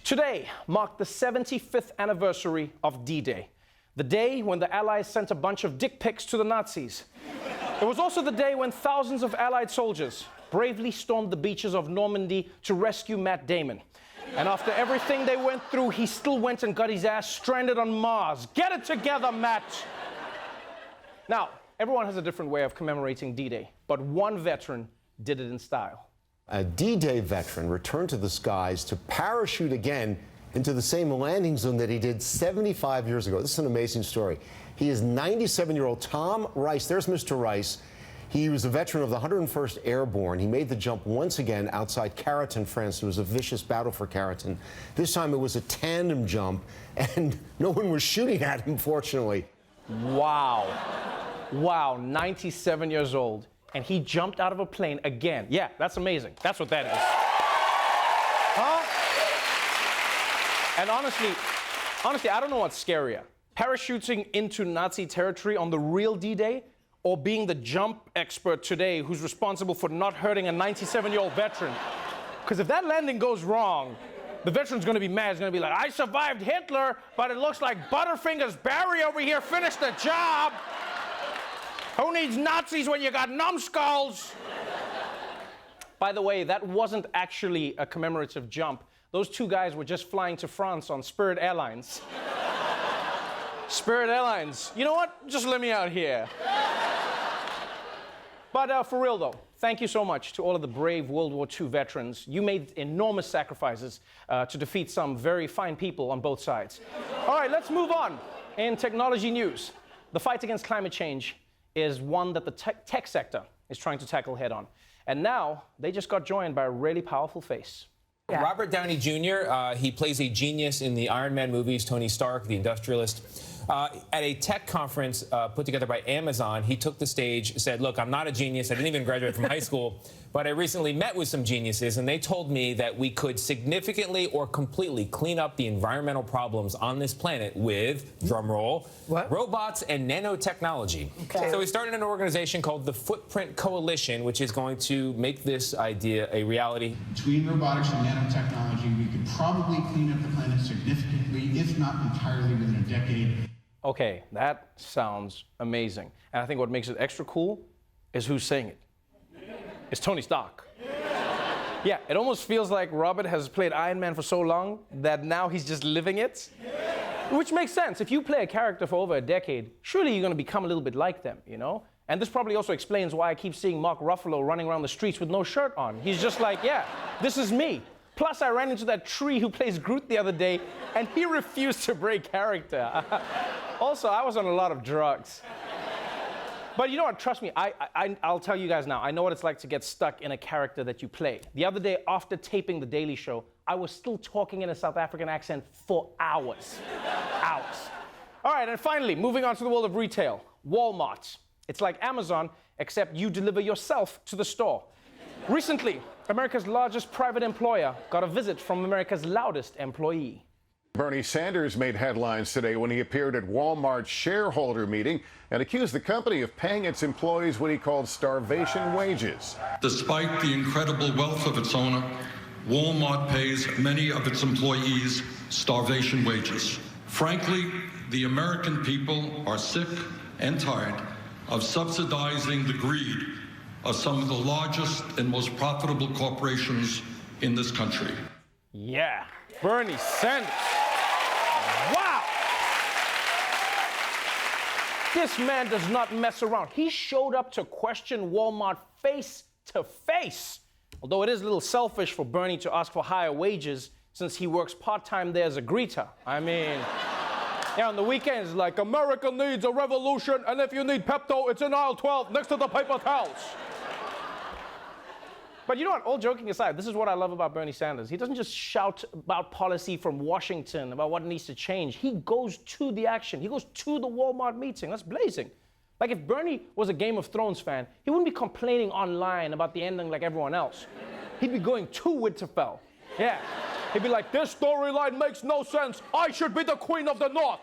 Today marked the 75th anniversary of D-Day, the day when the Allies sent a bunch of dick pics to the Nazis. It was also the day when thousands of Allied soldiers bravely stormed the beaches of Normandy to rescue Matt Damon. And after everything they went through, he still went and got his ass stranded on Mars. Get it together, Matt! Now, everyone has a different way of commemorating D-Day, but one veteran did it in style. A D-Day veteran returned to the skies to parachute again into the same landing zone that he did 75 years ago. This is an amazing story. He is 97-year-old Tom Rice. There's Mr. Rice. He was a veteran of the 101st Airborne. He made the jump once again outside Carrollton, France. It was a vicious battle for Carrollton. This time it was a tandem jump, and no one was shooting at him, fortunately. Wow. Wow, 97 years old. And he jumped out of a plane again. Yeah, that's amazing. That's what that is. Huh? And honestly, I don't know what's scarier. Parachuting into Nazi territory on the real D-Day, or being the jump expert today who's responsible for not hurting a 97-year-old veteran. Because if that landing goes wrong, the veteran's gonna be mad. He's gonna be like, I survived Hitler, but it looks like Butterfingers Barry over here finished the job. Who needs Nazis when you got numbskulls? By the way, that wasn't actually a commemorative jump. Those two guys were just flying to France on Spirit Airlines. Spirit Airlines, you know what? Just let me out here. But for real though, thank you so much to all of the brave World War II veterans. You made enormous sacrifices to defeat some very fine people on both sides. All right, let's move on. In technology news, the fight against climate change is one that the tech sector is trying to tackle head on. And now, they just got joined by a really powerful face. Yeah. Robert Downey Jr., he plays a genius in the Iron Man movies, Tony Stark, the industrialist. At a tech conference put together by Amazon, he took the stage, said, look, I'm not a genius, I didn't even graduate from high school, but I recently met with some geniuses, and they told me that we could significantly or completely clean up the environmental problems on this planet with, drumroll, robots and nanotechnology. Okay. So we started an organization called the Footprint Coalition, which is going to make this idea a reality. Between robotics and nanotechnology, we could probably clean up the planet significantly, if not entirely, within a decade. Okay, that sounds amazing. And I think what makes it extra cool is who's saying it. It's Tony Stark. Yeah, it almost feels like Robert has played Iron Man for so long that now he's just living it. Which makes sense. If you play a character for over a decade, surely you're going to become a little bit like them, you know? And this probably also explains why I keep seeing Mark Ruffalo running around the streets with no shirt on. He's just like, yeah, this is me. Plus, I ran into that tree who plays Groot the other day, and he refused to break character. Also, I was on a lot of drugs. But you know what, trust me, I'll tell you guys now, I know what it's like to get stuck in a character that you play. The other day, after taping The Daily Show, I was still talking in a South African accent for hours. Hours. All right, and finally, moving on to the world of retail, Walmart. It's like Amazon, except you deliver yourself to the store. Recently, America's largest private employer got a visit from America's loudest employee. Bernie Sanders made headlines today when he appeared at Walmart's shareholder meeting and accused the company of paying its employees what he called starvation wages. Despite the incredible wealth of its owner, Walmart pays many of its employees starvation wages. Frankly, the American people are sick and tired of subsidizing the greed of some of the largest and most profitable corporations in this country. Yeah, Bernie Sanders. Wow! This man does not mess around. He showed up to question Walmart face to face. Although it is a little selfish for Bernie to ask for higher wages since he works part-time there as a greeter. I mean, yeah, on the weekends, like, America needs a revolution, and if you need Pepto, it's in aisle 12 next to the paper towels. But you know what, all joking aside, this is what I love about Bernie Sanders. He doesn't just shout about policy from Washington, about what needs to change. He goes to the action. He goes to the Walmart meeting. That's blazing. Like, if Bernie was a Game of Thrones fan, he wouldn't be complaining online about the ending like everyone else. He'd be going to Winterfell. Yeah. He'd be like, this storyline makes no sense. I should be the Queen of the North.